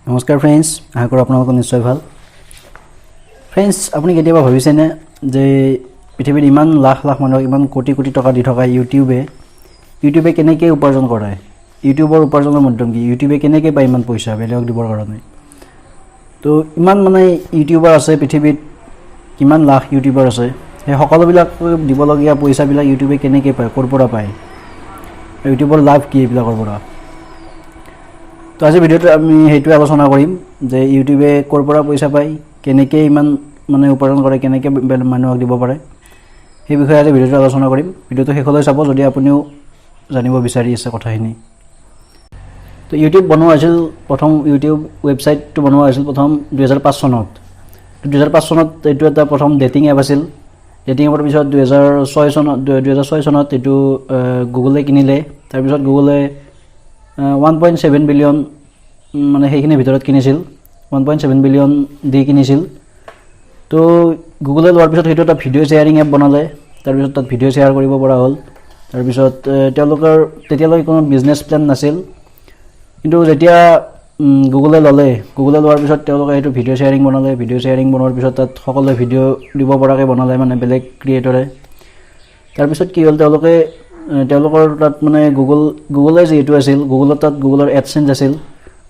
নমস্কাৰ ফ্ৰেণ্ডছ, আশা কৰোঁ আপোনালোকৰ নিশ্চয় ভাল। ফ্ৰেণ্ডছ, আপুনি কেতিয়াবা ভাবিছেনে যে পৃথিৱীত ইমান লাখ লাখ মানুহক ইমান কোটি কোটি টকা দি থকা ইউটিউবে কেনেকৈ উপাৰ্জন কৰায়? ইউটিউবৰ উপাৰ্জনৰ মাধ্যম কি? ইউটিউবে কেনেকৈ পায় ইমান পইচা বেলেগক দিবৰ কাৰণে? তো ইমান ইউটিউবাৰ আছে পৃথিৱীত, কিমান লাখ ইউটিউবাৰ আছে, সেই সকলোবিলাক দিবলগীয়া পইচাবিলাক ইউটিউবে কেনেকৈ পায়, ক'ৰ পৰা পায়, ইউটিউবৰ লাভ কি এইবিলাকৰ পৰা? তো আজি ভিডিঅ'টো আমি সেইটোৱে আলোচনা কৰিম যে ইউটিউবে ক'ৰ পৰা পইচা পায়, কেনেকৈ ইমান উপাৰ্জন কৰে, কেনেকৈ মানুহক দিব পাৰে, সেই বিষয়ে আজি ভিডিঅ'টো আলোচনা কৰিম। ভিডিঅ'টো শেষলৈ চাব যদি আপুনিও জানিব বিচাৰি আছে কথাখিনি। তো ইউটিউব বনোৱা হৈছিল প্ৰথম, ইউটিউব ৱেবছাইটটো বনোৱা হৈছিল প্ৰথম 2005 চনত। 2005 চনত এইটো এটা প্ৰথম ডেটিং এপ আছিল। ডেটিং এপৰ পিছত 2006 চনত এইটো গুগলে কিনিলে। তাৰপিছত গুগলে 1.7 বিলিয়ন সেইখিনিৰ ভিতৰত কিনিছিল, 1.7 বিলিয়ন দি কিনিছিল। তো গুগলে লোৱাৰ পিছত সেইটো এটা ভিডিঅ' শ্বেয়াৰিং এপ বনালে। তাৰপিছত তাত ভিডিঅ' শ্বেয়াৰ কৰিব পৰা হ'ল। তাৰপিছত তেওঁলোকৰ তেতিয়ালৈকে কোনো বিজনেছ প্লেন নাছিল, কিন্তু যেতিয়া গুগলে লোৱাৰ পিছত তেওঁলোকে সেইটো ভিডিঅ' শ্বেয়াৰিং বনালে। ভিডিঅ' শ্বেয়াৰিং বনোৱাৰ পিছত তাত সকলোৱে ভিডিঅ' দিব পৰাকৈ বনালে, বেলেগ ক্ৰিয়েটৰে। তাৰপিছত কি হ'ল, তেওঁলোকৰ তাত গুগলে যিহেতু আছিল, গুগলৰ তাত গুগলৰ এডচেঞ্চ আছিল।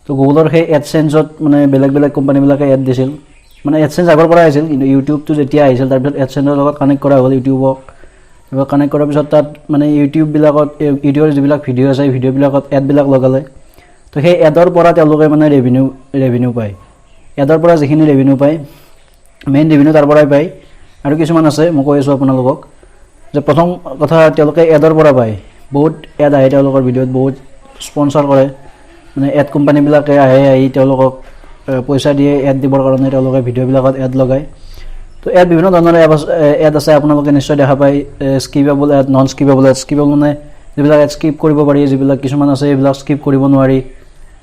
তো গুগলৰ সেই এডচেঞ্চত বেলেগ বেলেগ কোম্পানীবিলাকে এড দিছিল। এডচেঞ্চ আগৰ পৰা আহিছিল, কিন্তু ইউটিউবটো যেতিয়া আহিছিল তাৰপিছত এডচেঞ্চৰ লগত কানেক্ট কৰা হ'ল ইউটিউবক। কানেক্ট কৰাৰ পিছত তাত ইউটিউবৰ যিবিলাক ভিডিঅ' আছে, ভিডিঅ'বিলাকত এডবিলাক লগালে। তো সেই এডৰ পৰা তেওঁলোকে ৰেভিনিউ পায়। এডৰ পৰা যিখিনি ৰেভিনিউ পায়, মেইন ৰেভিনিউ তাৰ পৰাই পায়। আৰু কিছুমান আছে, মই কৈ আছোঁ আপোনালোকক, যে প্ৰথম কথা তেওঁলোকে এডৰ পৰা পায়। বহুত এড আহে তেওঁলোকৰ ভিডিঅ'ত, বহুত স্পনচাৰ কৰে, এড কোম্পানীবিলাকে আহি তেওঁলোকক পইচা দিয়ে এড দিবৰ কাৰণে। তেওঁলোকে ভিডিঅ'বিলাকত এড লগায়। তো এড বিভিন্ন ধৰণৰ এড আছে, আপোনালোকে নিশ্চয় দেখা পায়। Skippable ad, non skippable ad. Skippable যিবিলাক এড স্কিপ কৰিব পাৰি, যিবিলাক কিছুমান আছে এইবিলাক স্কিপ কৰিব নোৱাৰি।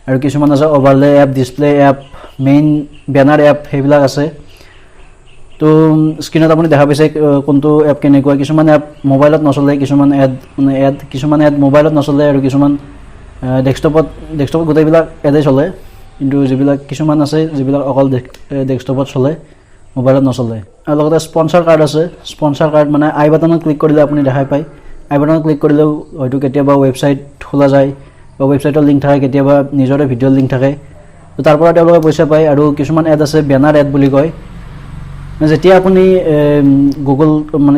আৰু কিছুমান আছে overlay app, display app, main banner app, সেইবিলাক আছে। তো স্ক্ৰীণত আপুনি দেখা পাইছে কোনটো এপ কেনেকুৱা। কিছুমান এপ মোবাইলত নচলে, কিছুমান এড মোবাইলত নচলে, আৰু কিছুমান ডেস্কটপত গোটেইবিলাক এডেই চলে। কিন্তু যিবিলাক কিছুমান আছে যিবিলাক অকল ডেস্কটপত চলে, মোবাইলত নচলে। আৰু লগতে স্পনচাৰ কাৰ্ড আছে। স্পনচাৰ কাৰ্ড আই বাটনত ক্লিক কৰিলে আপুনি দেখাই পায়। আই বাটনত ক্লিক কৰিলেও হয়তো কেতিয়াবা ৱেবছাইট খোলা যায়, বা ৱেবছাইটৰ লিংক থাকে, কেতিয়াবা নিজৰে ভিডিঅ'ৰ লিংক থাকে। তো তাৰ পৰা তেওঁলোকে পইচা পায়। আৰু কিছুমান এড আছে বেনাৰ এড বুলি কয়। যেতিয়া আপুনি গুগল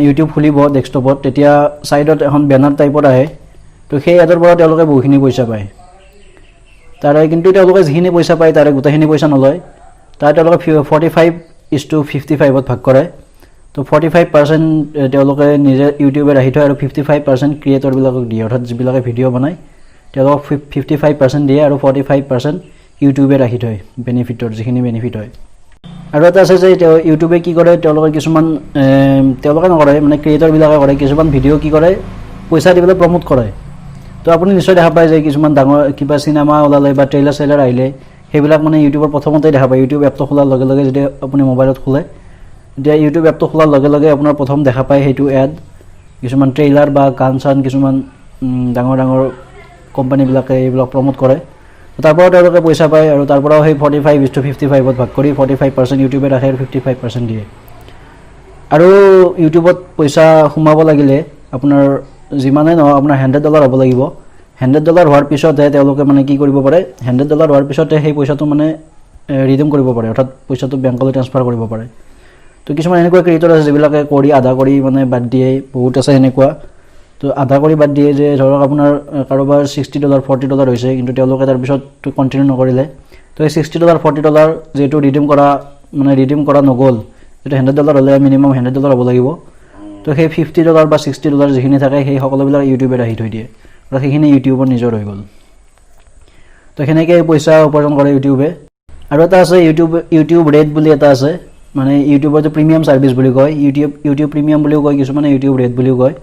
ইউটিউব খুলিব ডেস্কটপত, তেতিয়া ছাইডত এখন বেনাৰ টাইপত আহে। তো সেই এডৰ পৰা তেওঁলোকে বহুখিনি পইচা পায়। কিন্তু তেওঁলোকে যিখিনি পইচা পায় তাৰে গোটেইখিনি পইচা নলয়। তেওঁলোকে 45:55 ভাগ কৰে। তো 45% তেওঁলোকে নিজে ইউটিউবে ৰাখি থয়, আৰু 55% ক্ৰিয়েটৰবিলাকক দিয়ে। অৰ্থাৎ যিবিলাকে ভিডিঅ' বনায় তেওঁলোকক 55% দিয়ে, আৰু 45% ইউটিউবে ৰাখি থয় বেনিফিটৰ, যিখিনি বেনিফিট হয়। আৰু এটা আছে যে ইউটিউবে কি কৰে, তেওঁলোকে নকৰে, ক্ৰিয়েটৰবিলাকে কৰে। কিছুমান ভিডিঅ' কি কৰে, পইচা দি পেলাই প্ৰমোট কৰে। তো আপুনি নিশ্চয় দেখা পায় যে কিছুমান ডাঙৰ কিবা চিনেমা ওলালে বা ট্ৰেইলাৰ আহিলে, সেইবিলাক ইউটিউবৰ প্ৰথমতেই দেখা পায়। ইউটিউব এপটো খোলাৰ লগে লগে যেতিয়া আপুনি মোবাইলত খোলে, তেতিয়া ইউটিউব এপটো খোলাৰ লগে লগে আপোনাৰ প্ৰথম দেখা পায় সেইটো এড, কিছুমান ট্ৰেইলাৰ বা গান চান, কিছুমান ডাঙৰ কোম্পানীবিলাকে এইবিলাক প্ৰমোট কৰে। তাৰ পৰাও তেওঁলোকে পইচা পায়। আৰু তাৰ পৰাও সেই 45:55 ভাগ কৰি 45% ইউটিউবে ৰাখে, আৰু 55% দিয়ে। আৰু ইউটিউবত পইচা সোমাব লাগিলে আপোনাৰ যিমানেই নহয়, আপোনাৰ $100 হ'ব লাগিব। $100 হোৱাৰ পিছতহে তেওঁলোকে কি কৰিব পাৰে, $100 হোৱাৰ পিছতহে সেই পইচাটো ৰিডিম কৰিব পাৰে, অৰ্থাৎ পইচাটো বেংকলৈ ট্ৰান্সফাৰ কৰিব পাৰে। তো কিছুমান এনেকুৱা ক্ৰিয়েটৰ আছে যিবিলাকে আধা কৰি বাদ দিয়ে, বহুত আছে এনেকুৱা। তো আধা কৰি বাদ দিয়ে, যে ধৰক আপোনাৰ কাৰোবাৰ $60 $40 হৈছে, কিন্তু তেওঁলোকে তাৰপিছত কণ্টিনিউ নকৰিলে। তো এই $60 $40 যিহেতু ৰিডিম কৰা নগ'ল, যিটো $100 হ'লে মিনিমাম $100 হ'ব লাগিব। তো সেই $50 বা $60 যিখিনি থাকে, সেই সকলোবিলাক ইউটিউবে ৰাখি থৈ দিয়ে, আৰু সেইখিনি ইউটিউবৰ নিজৰ হৈ গ'ল। তো সেনেকৈ পইচা উপাৰ্জন কৰে ইউটিউবে। আৰু এটা আছে ইউটিউব ৰেড বুলি এটা আছে, ইউটিউবৰ যে প্ৰিমিয়াম ছাৰ্ভিচ বুলি কয়, ইউটিউব প্ৰিমিয়াম বুলিও কয়, কিছুমানে ইউটিউব ৰেড বুলিও কয়।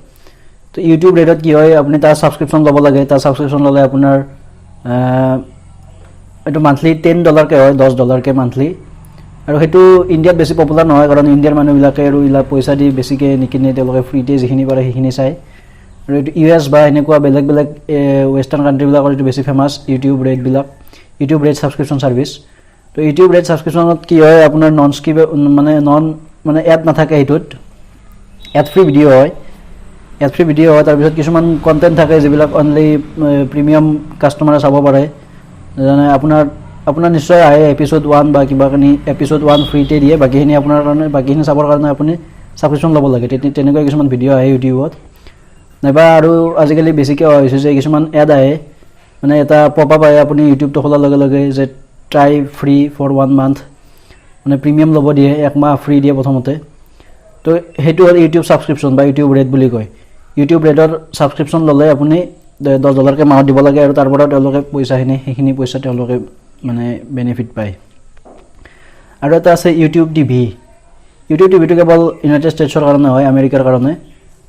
তো ইউটিউব ৰেডত কি হয়, আপুনি তাৰ ছাবস্ক্ৰিপশ্যন ল'ব লাগে। তাৰ ছাবস্ক্ৰিপশ্যন ল'লে আপোনাৰ এইটো মান্থলি $10কে হয়, $10কে মান্থলি। আৰু সেইটো ইণ্ডিয়াত বেছি পপুলাৰ নহয়, কাৰণ ইণ্ডিয়াৰ মানুহবিলাকে আৰু পইচা দি বেছিকৈ নিকিনে, তেওঁলোকে ফ্ৰীতে যিখিনি পাৰে সেইখিনি চায়। আৰু এইটো US বা এনেকুৱা বেলেগ ৱেষ্টাৰ্ণ কাণ্ট্ৰিবিলাকৰ এইটো বেছি famous, YouTube red subscription service. তো ইউটিউব ৰেড ছাবস্ক্ৰিপশ্যনত কি হয় আপোনাৰ নন স্কিপ মানে এড নাথাকে, সেইটোত এড ফ্ৰী ভিডিঅ' হয়, তাৰপিছত কিছুমান কণ্টেণ্ট থাকে যিবিলাক অনলি প্ৰিমিয়াম কাষ্টমাৰে চাব পাৰে, যেনে আপোনাৰ নিশ্চয় আহে এপিছ'ড 1 বা কিবাখিনি এপিছ'ড 1 ফ্ৰীতে দিয়ে, বাকীখিনি আপোনাৰ কাৰণে বাকীখিনি চাবৰ কাৰণে আপুনি ছাবস্ক্ৰিপশ্যন ল'ব লাগে। তেনেকুৱা কিছুমান ভিডিঅ' আহে ইউটিউবত, নাইবা আৰু আজিকালি বেছিকৈ হৈছে যে কিছুমান এড আহে, মানে এটা পপ আপ আহে আপুনি ইউটিউবটো খোলাৰ লগে লগে যে ট্ৰাই ফ্ৰী ফৰ 1 মান্থ, মানে প্ৰিমিয়াম ল'ব দিয়ে, 1 মাহ ফ্ৰী দিয়ে প্ৰথমতে। তো সেইটো হ'ল ইউটিউব ছাবস্ক্ৰিপশ্যন বা ইউটিউব ৰেড বুলি কয়। ইউটিউব ৰেডৰ ছাবস্ক্ৰিপশ্যন ল'লে আপুনি $10কৈ মাহত দিব লাগে, আৰু তাৰ পৰা তেওঁলোকে সেইখিনি পইচা তেওঁলোকে মানে বেনিফিট পায়। আৰু এটা আছে ইউটিউব টিভি। ইউটিউব টিভিটো কেৱল ইউনাইটেড ষ্টেটছৰ কাৰণে হয়, আমেৰিকাৰ কাৰণে,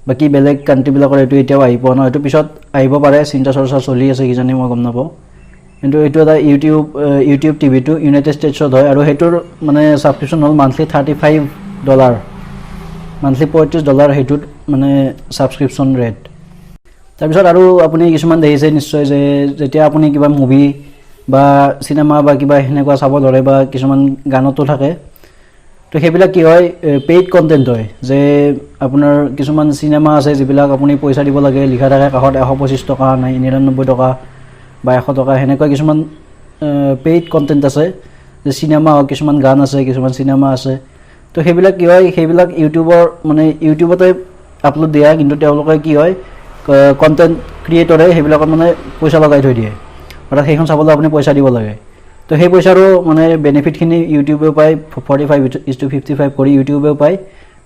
বাকী বেলেগ কাণ্ট্ৰিবিলাকৰ এইটো এতিয়াও আহি পোৱা নাই, এইটো পিছত আহিব পাৰে, চিন্তা চৰ্চা চলি আছে কিজানি, মই গম নাপাওঁ। কিন্তু এইটো এটা ইউটিউব টিভিটো ইউনাইটেড ষ্টেটছত হয়, আৰু সেইটোৰ মানে ছাবস্ক্ৰিপশ্যন হ'ল মান্থলি $35, মান্থলি $35 সেইটোত মানে ছাবস্ক্ৰিপশ্যন ৰেট। তাৰপিছত আৰু আপুনি কিছুমান দেখিছে নিশ্চয় যে যেতিয়া আপুনি কিবা মুভি বা চিনেমা বা কিবা সেনেকুৱা চাব ধৰে বা কিছুমান গানতো থাকে, তো সেইবিলাক কি হয় পেইড কণ্টেণ্ট হয়, যে আপোনাৰ কিছুমান চিনেমা আছে যিবিলাক আপুনি পইচা দিব লাগে, লিখা থাকে কাষত $125 নাই $99 বা $100, সেনেকুৱা কিছুমান পেইড কণ্টেণ্ট আছে, যে চিনেমা হওক, কিছুমান গান আছে, কিছুমান চিনেমা আছে। তো সেইবিলাক কি হয়, সেইবিলাক ইউটিউবতে আপলোড দিয়া, কিন্তু তেওঁলোকে কি হয় কণ্টেণ্ট ক্ৰিয়েটৰে সেইবিলাকত মানে পইচা লগাই থৈ দিয়ে, অৰ্থাৎ সেইখন চাবলৈ আপুনি পইচা দিব লাগে। তো সেই পইচাৰো মানে বেনিফিটখিনি ইউটিউবেও পায়, 45:55 কৰি ইউটিউবেও পায়,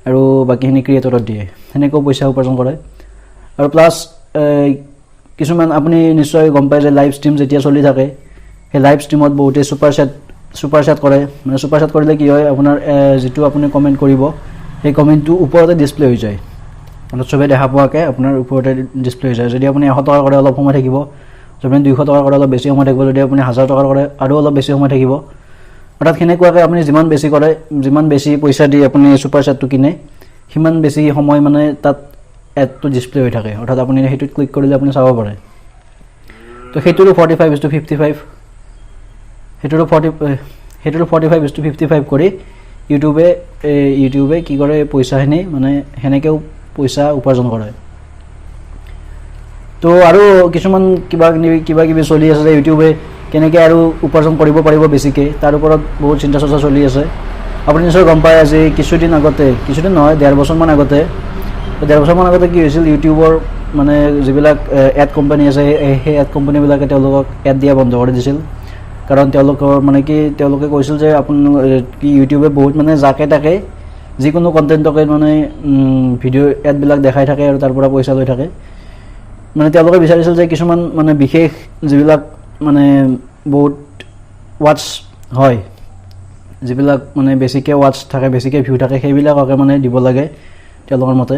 আৰু বাকীখিনি ক্ৰিয়েটৰত দিয়ে, সেনেকৈও পইচা উপাৰ্জন কৰে। আৰু প্লাছ কিছুমান আপুনি নিশ্চয় গম পায় যে লাইভ ষ্ট্ৰীম যেতিয়া চলি থাকে, সেই লাইভ ষ্ট্ৰীমত বহুতে ছুপাৰ চেট কৰে। মানে ছুপাৰ চেট কৰিলে কি হয়, আপোনাৰ যিটো আপুনি কমেণ্ট কৰিব সেই কমেণ্টটো ওপৰতে ডিছপ্লে হৈ যায়, অৰ্থাৎ চবেই দেখা পোৱাকৈ আপোনাৰ ওপৰতে ডিছপ্লে হৈ যায়। যদি আপুনি $100 কৰে অলপ সময় থাকিব, যদি আপুনি $200 কৰে অলপ বেছি সময় থাকিব, যদি আপুনি $1000 কৰে আৰু অলপ বেছি সময় থাকিব। অৰ্থাৎ সেনেকুৱাকৈ আপুনি যিমান বেছি কৰে, যিমান বেছি পইচা দি আপুনি ছুপাৰ চেটটো কিনে, সিমান বেছি সময় মানে তাত এডটো ডিছপ্লে হৈ থাকে, অৰ্থাৎ আপুনি সেইটোত ক্লিক কৰিলে আপুনি চাব পাৰে। তো সেইটোৰো 45:55 সেইটোৰো 45:55 কৰি ইউটিউবে কি কৰে, পইচাখিনি মানে সেনেকৈও পইচা উপাৰ্জন কৰে। তো আৰু কিছুমান কিবা কিবি চলি আছে যে ইউটিউবে কেনেকৈ আৰু উপাৰ্জন কৰিব পাৰিব বেছিকৈ, তাৰ ওপৰত বহুত চিন্তা চৰ্চা চলি আছে। আপুনি নিশ্চয় গম পায় আজি কিছুদিন নহয়, 1.5 বছৰমান আগতে কি হৈছিল, ইউটিউবৰ মানে যিবিলাক এড কোম্পানী আছে, সেই এড কোম্পানীবিলাকে তেওঁলোকক এড দিয়া বন্ধ কৰি দিছিল। কাৰণ তেওঁলোকে কৈছিল যে ইউটিউবে বহুত মানে যাকে তাকে যিকোনো কণ্টেণ্টকে মানে ভিডিঅ' এডবিলাক দেখাই থাকে, আৰু তাৰ পৰা পইচা লৈ থাকে। মানে তেওঁলোকে বিচাৰিছিল যে কিছুমান মানে বিশেষ যিবিলাক মানে বহুত ৱাটছ হয়, যিবিলাক মানে বেছিকৈ ৱাটছ থাকে, বেছিকৈ ভিউ থাকে, সেইবিলাককে মানে দিব লাগে তেওঁলোকৰ মতে।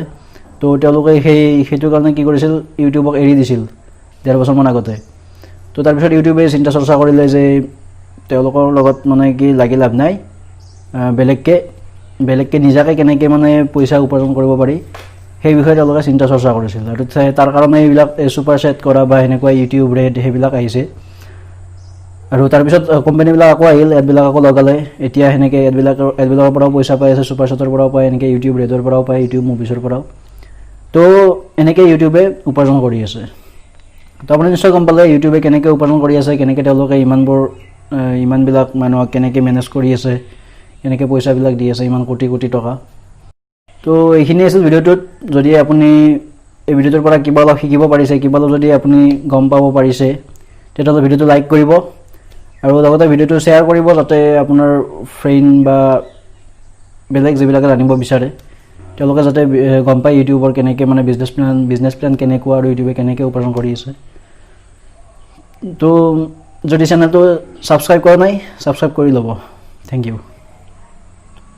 তো তেওঁলোকে সেইটোৰ কাৰণে কি কৰিছিল, ইউটিউবক এৰি দিছিল 1.5 বছৰমান আগতে। তো তাৰপিছত ইউটিউবে চিন্তা চৰ্চা কৰিলে যে তেওঁলোকৰ লগত মানে কি লাগি লাভ নাই, বেলেগকৈ নিজাকৈ কেনেকৈ মানে পইচা উপাৰ্জন কৰিব পাৰি সেই বিষয়ে তেওঁলোকে চিন্তা চৰ্চা কৰিছিল। আৰু তাৰ কাৰণে এইবিলাক ছুপাৰ চেট কৰা বা সেনেকুৱা ইউটিউব ৰেড সেইবিলাক আহিছে। আৰু তাৰপিছত কোম্পানীবিলাক আকৌ আহিল, এডবিলাক আকৌ লগালে, এতিয়া সেনেকৈ এডবিলাকৰ পৰাও পইচা পাই আছে, ছুপাৰ চেটৰ পৰাও পায়, এনেকৈ ইউটিউব ৰেডৰ পৰাও পায়, ইউটিউব মুভিছৰ পৰাও। তো এনেকৈ ইউটিউবে উপাৰ্জন কৰি আছে। তো আপুনি নিশ্চয় গম পালে ইউটিউবে কেনেকৈ উপাৰ্জন কৰি আছে, কেনেকৈ তেওঁলোকে ইমানবিলাক মানুহক কেনেকৈ মেনেজ কৰি আছে, কেনেকৈ পইচাবিলাক দি আছে, ইমান কোটি কোটি টকা। তো এইখিনি আছিল ভিডিঅ'টোত। যদি আপুনি এই ভিডিঅ'টোৰ পৰা কিবা অলপ শিকিব পাৰিছে, কিবা অলপ যদি আপুনি গম পাব পাৰিছে, তেতিয়াহ'লে ভিডিঅ'টো লাইক কৰিব, আৰু লগতে ভিডিঅ'টো শ্বেয়াৰ কৰিব, যাতে আপোনাৰ ফ্ৰেণ্ড বা বেলেগ যিবিলাকে জানিব বিচাৰে তেওঁলোকে যাতে গম পায় ইউটিউবৰ কেনেকৈ মানে বিজনেছ প্লেন কেনেকুৱা, আৰু ইউটিউবে কেনেকৈ উপাৰ্জন কৰি আছে। তো যদি চেনেলটো ছাবস্ক্ৰাইব কৰা নাই, ছাবস্ক্ৰাইব কৰি ল'ব। Thank U.